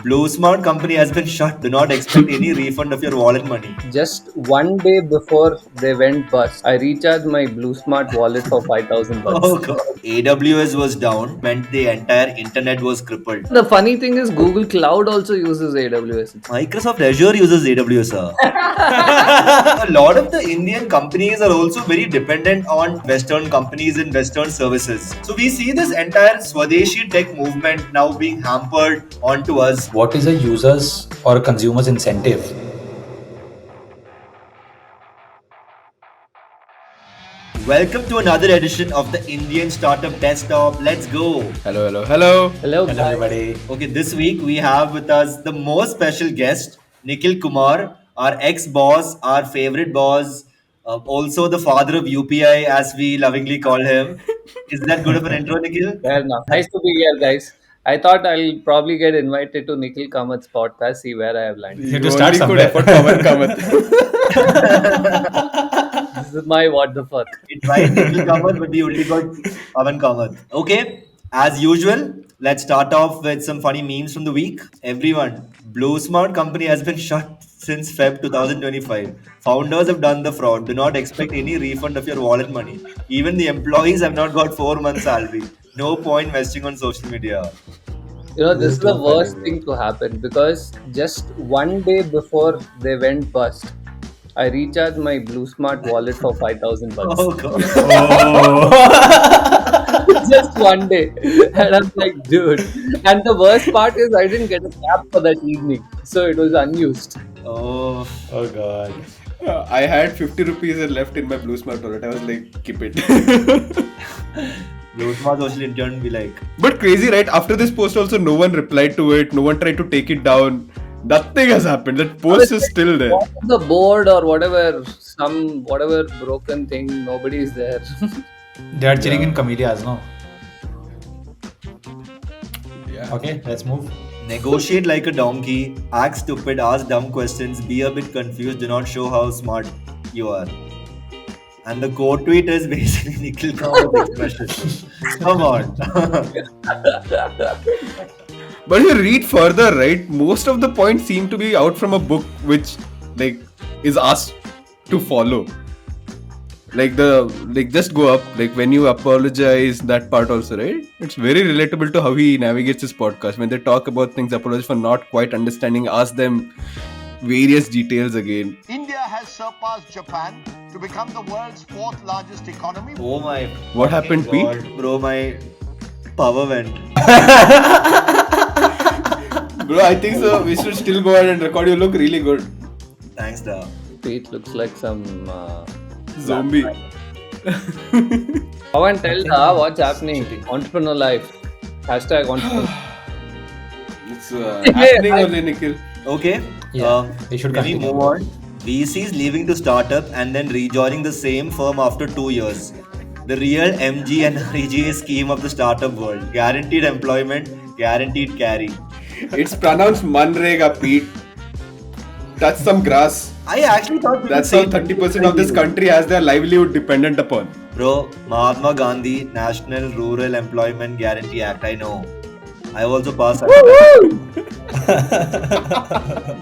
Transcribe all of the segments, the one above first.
Blue Smart company has been shut. Do not expect any refund of your wallet money. Just one day before they went bust, I recharged my Blue Smart wallet for 5,000 bucks. Oh god. AWS was down, meant the entire internet was crippled. The funny thing is, Google Cloud also uses AWS. Microsoft Azure uses AWS. Sir. A lot of the Indian companies are also very dependent on Western companies and Western services. So we see this entire Swadeshi tech movement now being hampered onto us. What is a user's or a consumer's incentive? Welcome to another edition of the Indian Startup Desktop. Let's go. Hello. Hello, guys. Everybody. Okay, this week we have with us the most special guest, Nikhil Kumar, our ex-boss, our favorite boss, also the father of UPI, as we lovingly call him. Is that good of an intro, Nikhil? Fair enough. Nice to be here, guys. I thought I'll probably get invited to Nikhil Kamat's podcast, see where I have landed. You have to start somewhere. This is my what the fuck. It's right, Nikhil Kamath, but we only got Pavan Kamath. Okay, as usual, let's start off with some funny memes from the week. Everyone, Blue Smart company has been shut since Feb 2025. Founders have done the fraud. Do not expect any refund of your wallet money. Even the employees have not got 4 months' salary. No point investing on social media. You know, this is the worst thing to happen because just one day before they went bust, I recharged my Blue Smart wallet for 5,000 bucks. Oh god. Just one day. And I'm like, dude. And the worst part is I didn't get a cab for that evening. So it was unused. Oh. Oh god. I had 50 rupees left in my Blue Smart wallet. I was like, keep it. Blue Smart social intern be like, But crazy, right? After this post also, no one replied to it. No one tried to take it down. Nothing has happened. That post is still there. What is the board or whatever, whatever broken thing, nobody is there. They are chilling in Camellias, no? Yeah. Okay, let's move. negotiate like a donkey, act stupid, ask dumb questions, be a bit confused, do not show how smart you are. And the quote tweet is basically Nikhil Kamath's expression. Come on. But if you read further, right? Most of the points seem to be out from a book which is asked to follow. Just go up, when you apologize, that part also, right? It's very relatable to how he navigates his podcast. When they talk about things, apologize for not quite understanding, ask them various details again. India has surpassed Japan to become the world's fourth largest economy. Oh my. What happened, Pete? God, bro, my power went. Bro, I think so. We should still go ahead and record. You look really good. Thanks, da. Pete looks like some Zombie. Pawan, tell what's happening. Entrepreneur life. Hashtag entrepreneur. It's happening only, Nikhil. Okay. Yeah, they should Can we continue. move on? VCs leaving to startup and then rejoining the same firm after 2 years. The real MG and REGA scheme of the startup world. Guaranteed employment, guaranteed carry. It's pronounced Manrega, Pete. Touch some grass. I actually thought people That's say how 30% of this country has their livelihood dependent upon. Bro, Mahatma Gandhi National Rural Employment Guarantee Act. I know. I also passed.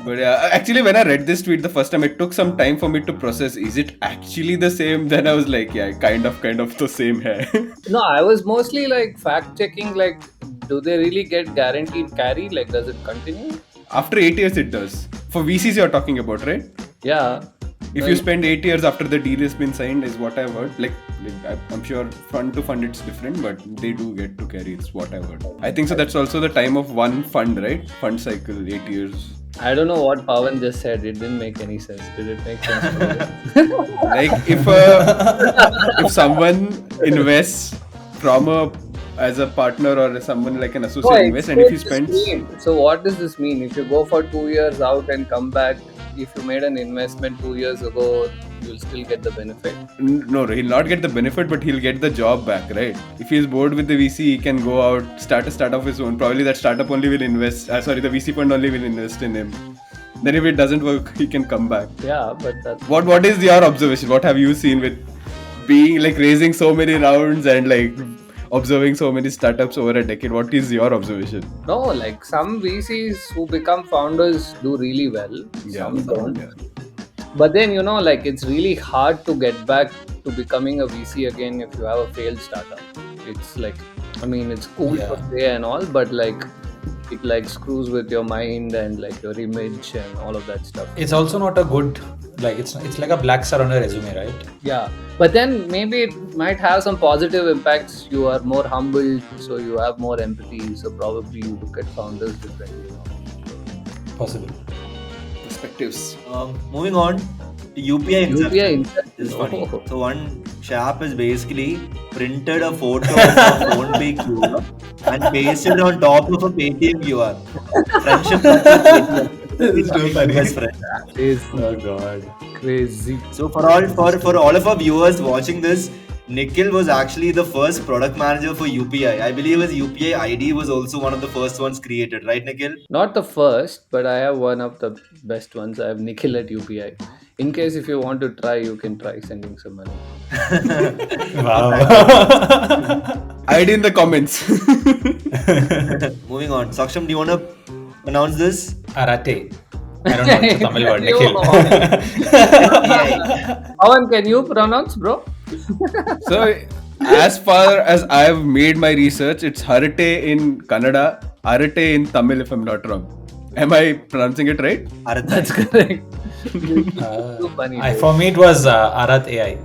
But yeah, actually, when I read this tweet the first time, it took some time for me to process. Is it actually the same? Then I was like, yeah, kind of the same hai. No, I was mostly like fact checking, like, do they really get guaranteed carry? Like, does it continue? After 8 years, it does. For VCs, you're talking about, right? Yeah. If you spend 8 years after the deal has been signed, is what I've heard. I'm sure fund to fund it's different, but they do get to carry. It's what I've heard. I think so. That's also the time of one fund, right? Fund cycle, 8 years. I don't know what Pawan just said. It didn't make any sense. Did it make sense? Like if someone invests as a partner or someone like an associate invest, and if he spends. So what does this mean? If you go for 2 years out and come back, if you made an investment 2 years ago, you'll still get the benefit. No, he'll not get the benefit, but he'll get the job back, right? If he's bored with the VC, he can go out, start a startup of his own. Probably that startup only will invest. The VC fund only will invest in him. Then if it doesn't work, he can come back. Yeah, but that's... What is your observation? What have you seen with being raising so many rounds and observing so many startups over a decade. What is your observation? No, like some VCs who become founders do really well. Some don't. Yeah. But then, like it's really hard to get back to becoming a VC again if you have a failed startup. It's like, I mean, it's cool Yeah. to say and all, but like it like screws with your mind and like your image and all of that stuff. It's also not a good, like, it's like a black star on a resume, right? Yeah, but then maybe it might have some positive impacts. You are more humble, so you have more empathy. So probably you look at founders differently. Possible. Perspectives. Moving on to UPI inception. UPI inception. This is funny. Oh. So one chap has basically printed a photo of a phone pay QR and pasted on top of a Paytm QR. Friendship It's too funny. best friend. Oh god. Crazy. So for all of our viewers watching this, Nikhil was actually the first product manager for UPI. I believe his UPI ID was also one of the first ones created, right, Nikhil? Not the first, but I have one of the best ones. I have Nikhil at UPI. In case if you want to try, you can try sending some money. Wow. ID in the comments. Moving on. Saksham, do you want to pronounce this? Arate. I don't know, it's a Tamil word, Nikhil. Avan, can you pronounce, bro? So, as far as I've made my research, it's Harate in Kannada, Arate in Tamil, if I'm not wrong. Am I pronouncing it right? That's correct. Too funny. For me, it was Arat AI.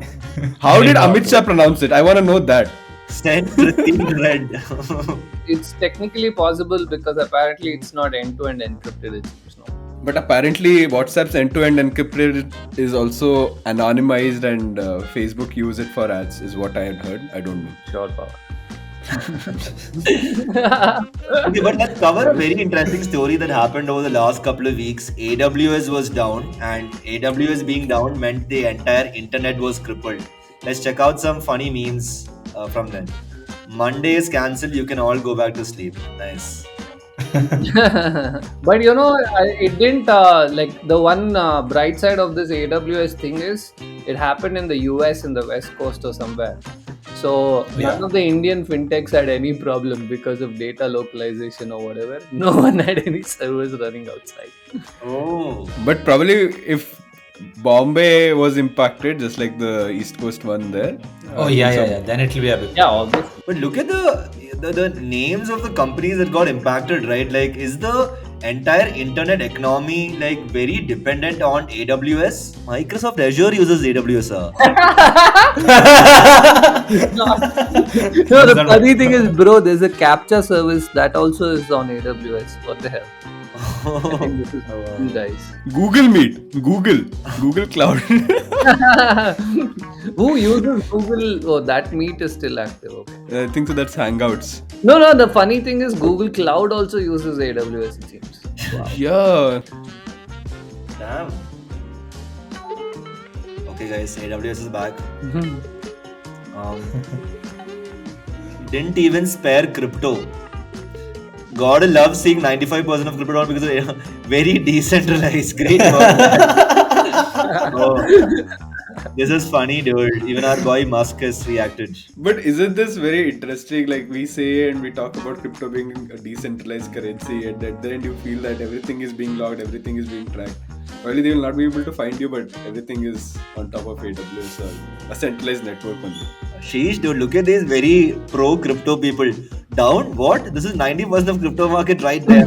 How did Amit Shah pronounce it? I want to know that. Send in red. It's technically possible because apparently it's not end-to-end encrypted. It seems, no? But apparently, WhatsApp's end-to-end encrypted is also anonymized, and Facebook use it for ads, is what I had heard. I don't know. Sure power. Okay, but let's cover a very interesting story that happened over the last couple of weeks. AWS was down, and AWS being down meant the entire internet was crippled. Let's check out some funny memes from then. Monday is cancelled, you can all go back to sleep. Nice. But it didn't like the one bright side of this AWS thing is it happened in the US in the West Coast or somewhere. So none of the Indian fintechs had any problem because of data localization or whatever. No one had any servers running outside. Oh. But probably if Bombay was impacted, just like the East Coast one there. Oh, yeah. Then it will be a big. Yeah, obviously. But look at the names of the companies that got impacted, right? Like, is the entire internet economy like very dependent on AWS? Microsoft Azure uses AWS. No, the funny thing is, bro, there's a captcha service that also is on AWS. What the hell? I think this is you guys. Google Meet, Google Cloud. Who uses Google? Oh, that Meet is still active. Okay. I think so. That's Hangouts. No. The funny thing is, Google Cloud also uses AWS. It seems. Wow. Yeah. Damn. Okay, guys, AWS is back. Didn't even spare crypto. God love seeing 95% of crypto down because of very decentralized. Great work. This is funny, dude. Even our boy Musk has reacted. But isn't this very interesting? Like we say and we talk about crypto being a decentralized currency, and at the end you feel that everything is being logged, everything is being tracked. Probably they will not be able to find you, but everything is on top of AWS, a centralized network only. Sheesh, dude, look at these very pro crypto people. Down? What? This is 90% of crypto market right there.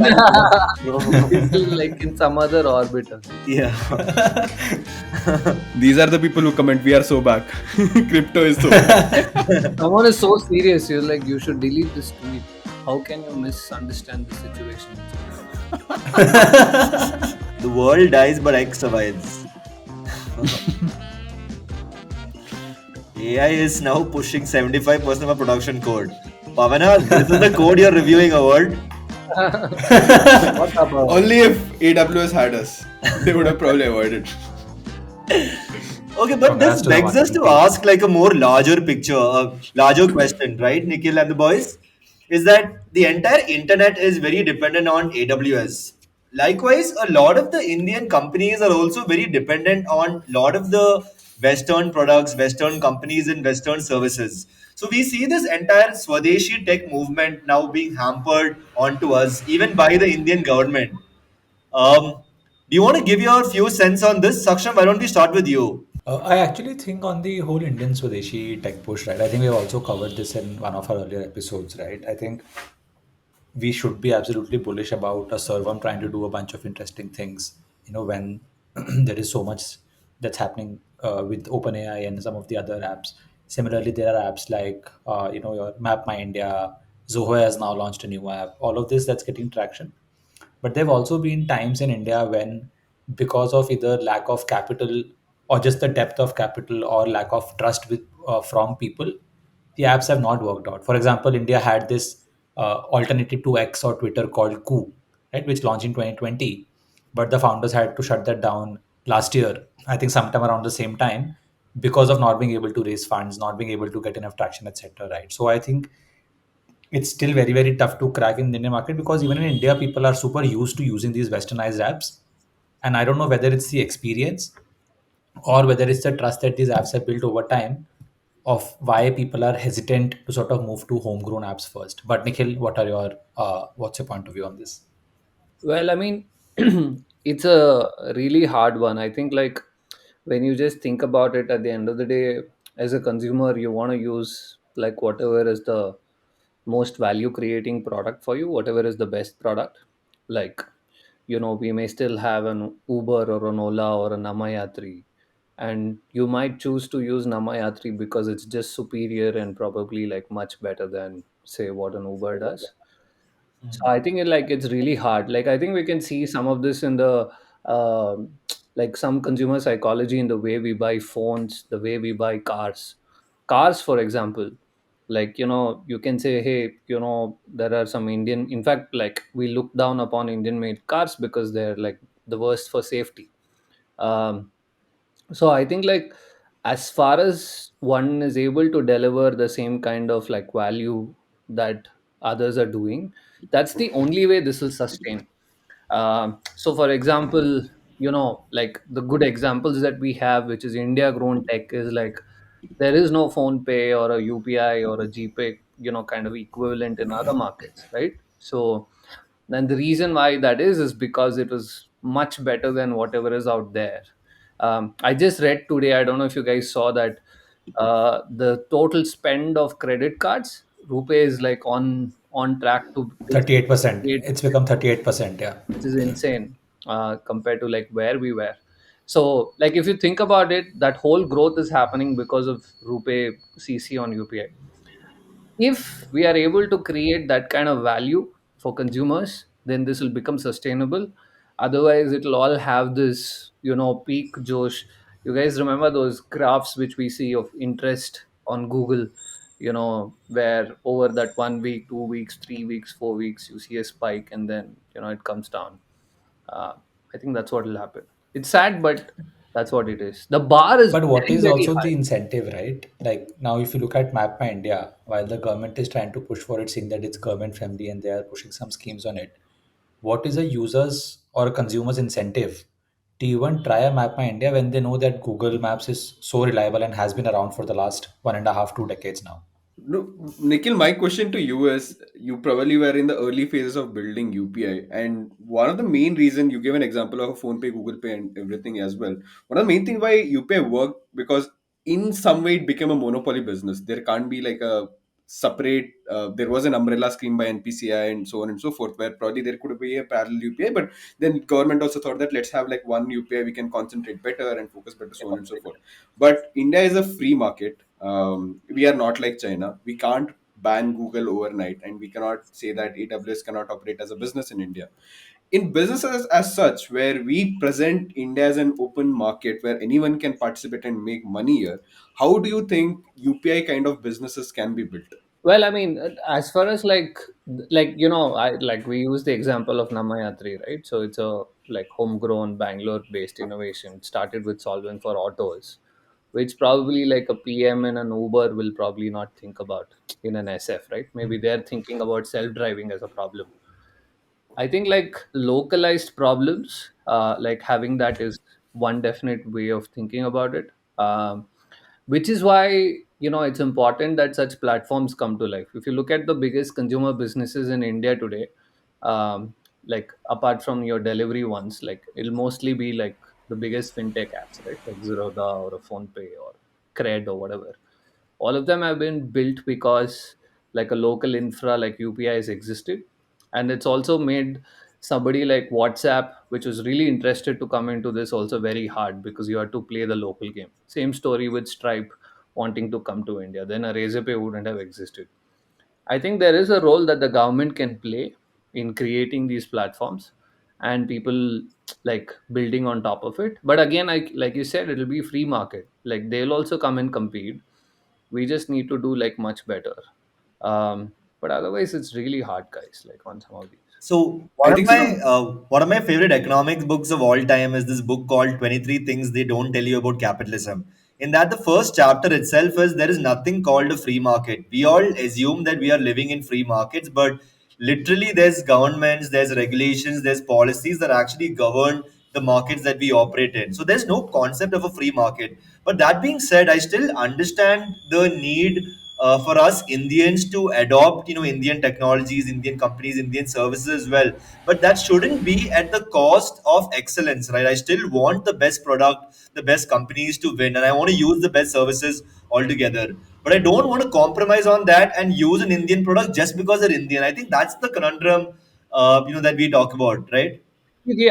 It's like in some other orbit. Yeah. These are the people who comment, we are so back. Crypto is so back. Someone is so serious. You're like, you should delete this tweet. How can you misunderstand the situation? The world dies, but X survives. AI is now pushing 75% of our production code. Pavana, this is the code you're reviewing, a word. What's up? Only if AWS had us, they would have probably avoided. Okay, but this Congrats to the begs us to ask like a more larger picture, a larger question, right, Nikhil and the boys? Is that the entire internet is very dependent on AWS. Likewise, a lot of the Indian companies are also very dependent on a lot of the Western products, Western companies, and Western services. So we see this entire Swadeshi tech movement now being hampered onto us, even by the Indian government. Do you want to give your few cents on this, Saksham? Why don't we start with you? I actually think on the whole Indian Swadeshi tech push, right? I think we've also covered this in one of our earlier episodes, right? I think we should be absolutely bullish about a server trying to do a bunch of interesting things. When there is so much that's happening with OpenAI and some of the other apps. Similarly, there are apps like your Map My India, Zoho has now launched a new app. All of this that's getting traction. But there have also been times in India when, because of either lack of capital or just the depth of capital or lack of trust with from people, the apps have not worked out. For example, India had this alternative to X or Twitter called Coup, right, which launched in 2020, but the founders had to shut that down last year. I think sometime around the same time because of not being able to raise funds, not being able to get enough traction, etc. Right. So I think it's still very very tough to crack in the Indian market because even in India, people are super used to using these westernized apps, and I don't know whether it's the experience or whether it's the trust that these apps have built over time of why people are hesitant to sort of move to homegrown apps first. But Nikhil, what's your point of view on this? Well, I mean, it's a really hard one. I think, like, when you just think about it, at the end of the day, as a consumer, you want to use like whatever is the most value creating product for you, whatever is the best product. Like, we may still have an Uber or an Ola or a Namayatri, and you might choose to use Namayatri because it's just superior and probably like much better than say what an Uber does. So I think it's really hard. Like I think we can see some of this in the like some consumer psychology in the way we buy phones, the way we buy cars. Cars, for example, like you can say, hey, there are some Indian. In fact, like we look down upon Indian made cars because they're like the worst for safety. Um, so I think like as far as one is able to deliver the same kind of like value that others are doing, that's the only way this will sustain. So for example, like the good examples that we have, which is India grown tech, is like there is no phone pay or a UPI or a GPay, kind of equivalent in other markets, right? So and the reason why that is because it was much better than whatever is out there. I just read today, I don't know if you guys saw that, the total spend of credit cards, Rupee is like on track to reach 38%. 38, It's become 38%. Yeah. which is insane compared to like where we were. So, like if you think about it, that whole growth is happening because of Rupee CC on UPI. If we are able to create that kind of value for consumers, then this will become sustainable. Otherwise, it'll all have this, peak josh. You guys remember those graphs which we see of interest on Google, where over that 1 week, 2 weeks, 3 weeks, 4 weeks, you see a spike and then, it comes down. Uh, I think that's what will happen. It's sad, but that's what it is. The bar is But what very, is very also high. the incentive, right? Like now, if you look at Map My India, while the government is trying to push for it, saying that it's government friendly and they are pushing some schemes on it, what is a user's or a consumer's incentive to even try a Map My India when they know that Google Maps is so reliable and has been around for the last 1.5, 2 decades now? No, Nikhil, my question to you is you probably were in the early phases of building UPI, and one of the main reason you gave an example of phone pay, Google Pay, and everything as well. One of the main thing why UPI worked because in some way it became a monopoly business. There can't be like a separate. There was an umbrella scheme by NPCI and so on and so forth, where probably there could be a parallel UPI, but then government also thought that let's have like one UPI, we can concentrate better and focus better, so on and so forth. But India is a free market. We are not like China. We can't ban Google overnight, and we cannot say that AWS cannot operate as a business in India. In businesses as such, where we present India as an open market where anyone can participate and make money here, how do you think UPI kind of businesses can be built? Well, I mean, as far as I like we use the example of Namayatri, right? So it's a like homegrown Bangalore-based innovation. It started with solving for autos, which probably like a PM and an Uber will probably not think about in an SF, right? Maybe they're thinking about self-driving as a problem. I think like localized problems, like having that is one definite way of thinking about it. um, which is why it's important that such platforms come to life. If you look at the biggest consumer businesses in India today, um, like apart from your delivery ones, like it'll mostly be like the biggest fintech apps, right? Like Zerodha or a phone pay or cred or whatever. All of them have been built because like a local infra like UPIs existed, and it's also made somebody like WhatsApp, which was really interested to come into this, also very hard because you had to play the local game. Same story with Stripe wanting to come to India, then a Razorpay wouldn't have existed. I think there is a role that the government can play in creating these platforms and people like building on top of it. But again, like you said, it'll be free market. Like they'll also come and compete. We just need to do like much better. But otherwise, it's really hard, guys. Like on some of these. So I think so. one of my favorite economics books of all time is this book called 23 Things They Don't Tell You About Capitalism. In that, the first chapter itself is there is nothing called a free market. We all assume that we are living in free markets, but literally there's governments, there's regulations, there's policies that actually govern the markets that we operate in. So there's no concept of a free market. But that being said, I still understand the need for us Indians to adopt, Indian technologies, Indian companies, Indian services as well. But that shouldn't be at the cost of excellence, right? I still want the best product, the best companies to win, and I want to use the best services altogether. But I don't want to compromise on that and use an Indian product just because they're Indian. I think that's the conundrum, that we talk about, right? The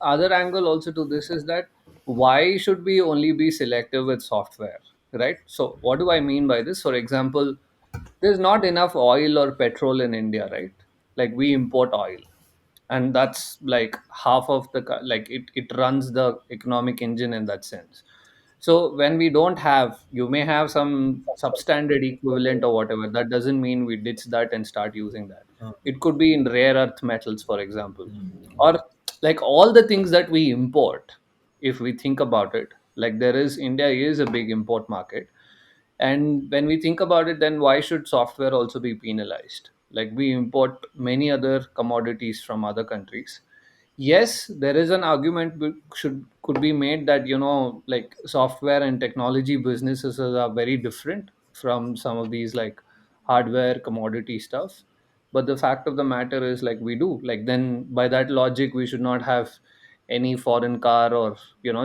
other angle also to this is that why should we only be selective with software, right? So what do I mean by this? For example, there's not enough oil or petrol in India, right? Like we import oil, and that's like half of like it runs the economic engine in that sense. So when we don't have, you may have some substandard equivalent or whatever, that doesn't mean we ditch that and start using that. It could be in rare earth metals, for example, or like all the things that we import. If we think about it, like India is a big import market, and when we think about it, then why should software also be penalized? Like we import many other commodities from other countries. Yes, there is an argument should could be made that like software and technology businesses are very different from some of these like hardware commodity stuff. But the fact of the matter is, like, we do, like, then by that logic we should not have any foreign car or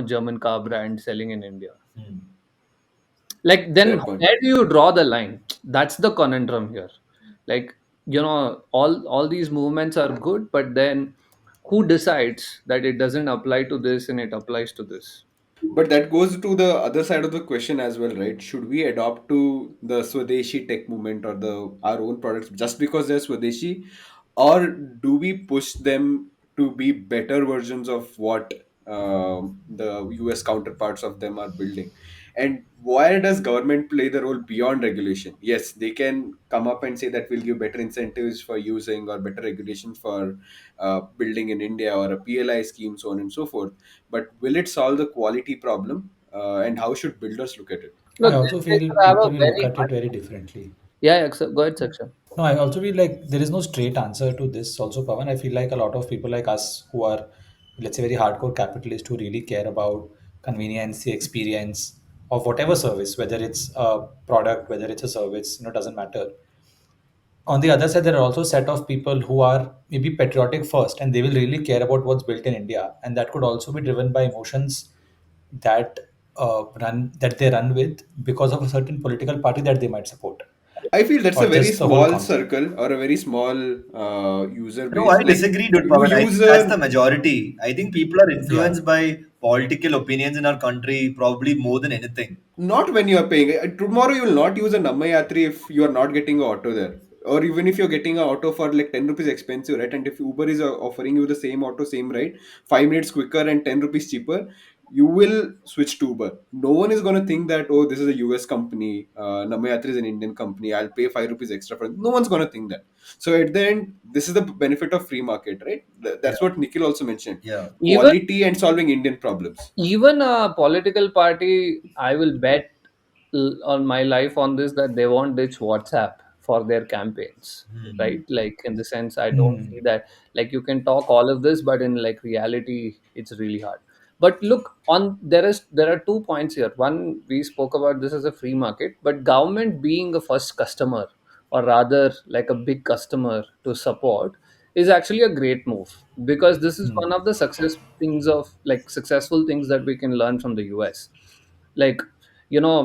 German car brand selling in India. Like, then Fair point. where do you draw the line? That's the conundrum here. Like, all these movements are good, but then who decides that it doesn't apply to this and it applies to this? But that goes to the other side of the question as well, right? Should we adopt to the Swadeshi tech movement or the our own products just because they're Swadeshi, or do we push them to be better versions of what the US counterparts of them are building? And why does government play the role beyond regulation? Yes, they can come up and say that we'll give better incentives for using or better regulation for building in India or a PLI scheme, so on and so forth. But will it solve the quality problem? And how should builders look at it? I Look, also they feel should have people a will look very at it very differently. yeah, go ahead, section. No, I also feel like there is no straight answer to this. Also, Pavan, I feel like a lot of people like us who are, let's say, very hardcore capitalists who really care about convenience, the experience of whatever service, whether it's a product, whether it's a service, doesn't matter. On the other side, there are also a set of people who are maybe patriotic first, and they will really care about what's built in India, and that could also be driven by emotions that that they run with because of a certain political party that they might support, I feel that's or a very just the whole small concept. circle or a very small user No, base. I Like disagree, dude, you Pawan. I use think that's the a majority. I think people are Yeah. influenced by political opinions in our country probably more than anything. not when you are paying. Tomorrow you will not use a Nammayatri if you are not getting an auto there. Or even if you're getting an auto for like 10 rupees expensive, right? And if Uber is offering you the same auto, same ride, 5 minutes quicker and 10 rupees cheaper, you will switch to Uber. No one is going to think that, oh, this is a US company, Nammayatri is an Indian company, I'll pay 5 rupees extra for it. No one's going to think that. So at the end, this is the benefit of free market, right? Yeah, That's what Nikhil also mentioned. yeah. Even Quality and solving Indian problems. even a political party, I will bet on my life on this that they won't ditch WhatsApp for their campaigns, right? Like in the sense, I don't Hmm. see that. Like you can talk all of this, but in like reality, it's really hard. But look, on there are 2 points here. One, we spoke about this as a free market, but government being a first customer, or rather like a big customer to support, is actually a great move, because this is one of the successful things that we can learn from the US. Like, you know,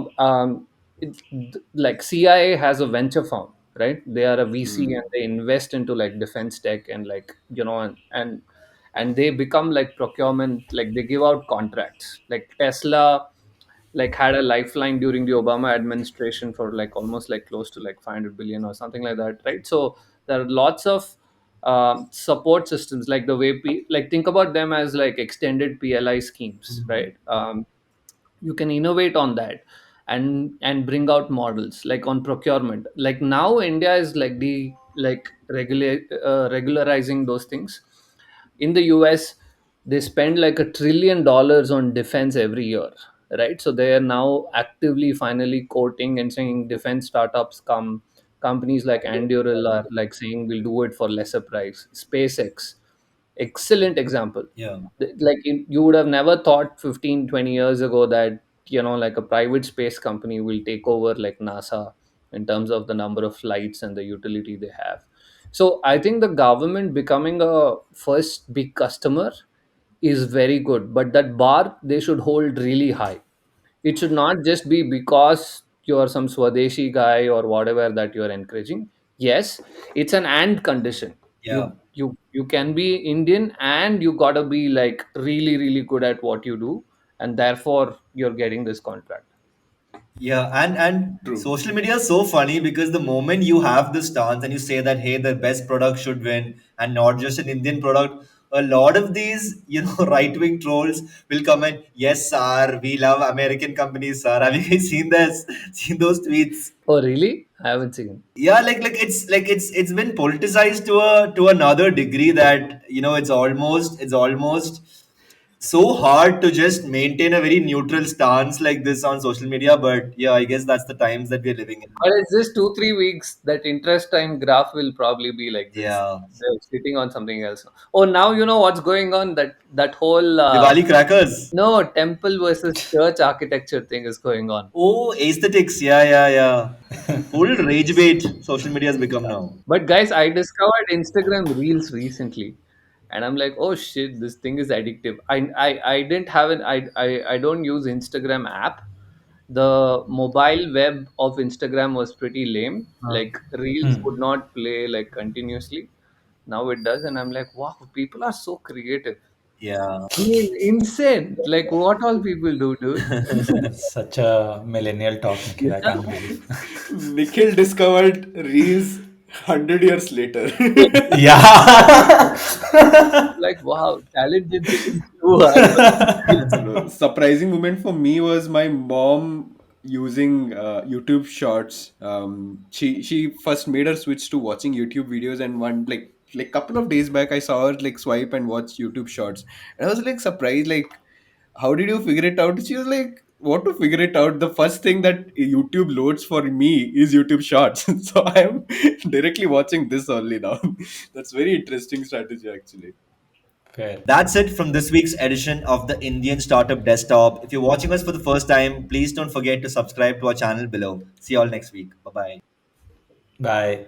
like CIA has a venture firm, right? They are a VC Hmm. and they invest into like defense tech, and like, and they become like procurement, like they give out contracts. Like Tesla like had a lifeline during the Obama administration for like almost like close to like 500 billion or something like that, right? So there are lots of support systems, like the way like think about them as like extended PLI schemes, right? You can innovate on that, and bring out models like on procurement. Like now India is like regularizing those things. In the US, they spend like $1 trillion on defense every year, right? So they are now actively finally quoting and saying defense startups come. Companies like Anduril are like saying we'll do it for lesser price. SpaceX, excellent example. Yeah. Like you would have never thought 15-20 years ago that, like a private space company will take over like NASA in terms of the number of flights and the utility they have. So I think the government becoming a first big customer is very good, but that bar they should hold really high. It should not just be because you are some Swadeshi guy or whatever that you are encouraging. Yes, it's an and condition. Yeah. You can be Indian, and you gotta be like really really good at what you do, and therefore you're getting this contract. Yeah, and True. social media is so funny because the moment you have this stance and you say that hey, the best product should win and not just an Indian product, a lot of these right wing trolls will come and yes, sir, we love American companies, sir. Have you guys seen this? Seen those tweets? Oh really? I haven't seen. Yeah, it's been politicized to another degree that it's almost so hard to just maintain a very neutral stance like this on social media. But yeah, I guess that's the times that we're living in. But it's just 2-3 weeks. That interest time graph will probably be like this. Yeah, They're sitting on something else. Oh, now you know what's going on. That whole Diwali crackers. no, temple versus church architecture thing is going on. Oh, aesthetics. Yeah, yeah, yeah. Full rage bait. Social media has become now. But guys, I discovered Instagram Reels recently, and I'm like, oh shit, this thing is addictive. I didn't have an I don't use Instagram app. The mobile web of Instagram was pretty lame. Like Reels would not play like continuously. Now it does, and I'm like, wow, people are so creative. Yeah, I mean, insane. Like what all people do, dude. Such a millennial talk, Nikhil. I can't believe. Nikhil discovered Reels 100 years later. Yeah. Like wow, talent did begin too hard. No, surprising moment for me was my mom using YouTube Shorts. She first made her switch to watching YouTube videos, and one like couple of days back, I saw her like swipe and watch YouTube Shorts, and I was like surprised, like, how did you figure it out? She was like, what to figure it out? The first thing that YouTube loads for me is YouTube Shorts, so I am directly watching this only now. That's very interesting strategy, actually. Fair. that's it from this week's edition of the Indian Startup Desktop. If you're watching us for the first time, please don't forget to subscribe to our channel below. See you all next week. Bye bye. Bye.